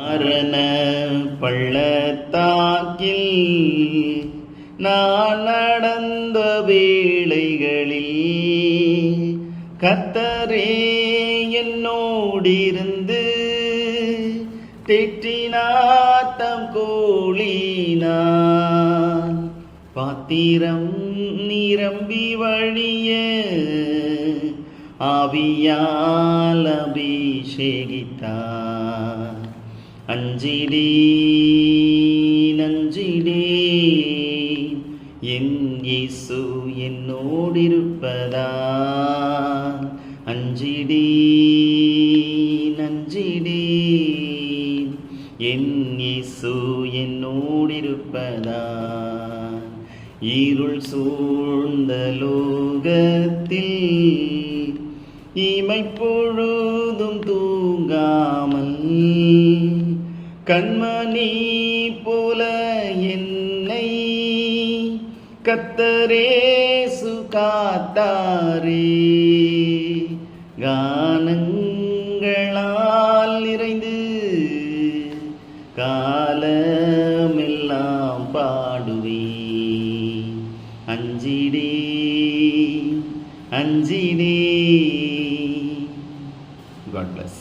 மரண பள்ளத்தாக்கில் நான் நடந்த வேளைகளில் கர்த்தரே என்னோடிருந்து தேற்றினார் தம் கோலினார். பாத்திரம் நிரம்பி வழிய ஆவியால் அபிஷேகித்தார். அஞ்சிடேன் அஞ்சிடேன் என் இயேசு என்னோடிருப்பதால். அஞ்சிடேன் அஞ்சிடேன் என் இயேசு என்னோடிருப்பதால். இருள் சூழ்ந்த லோகத்தில் இமைப்பொழுதும் தூங்காமல் கண்மணி போல என்னை கர்த்தரேசு காத்தாரே. கானங்களால் நிறைந்து காலமெல்லாம் பாடுவே. அஞ்சிடே அஞ்சிடே. God bless.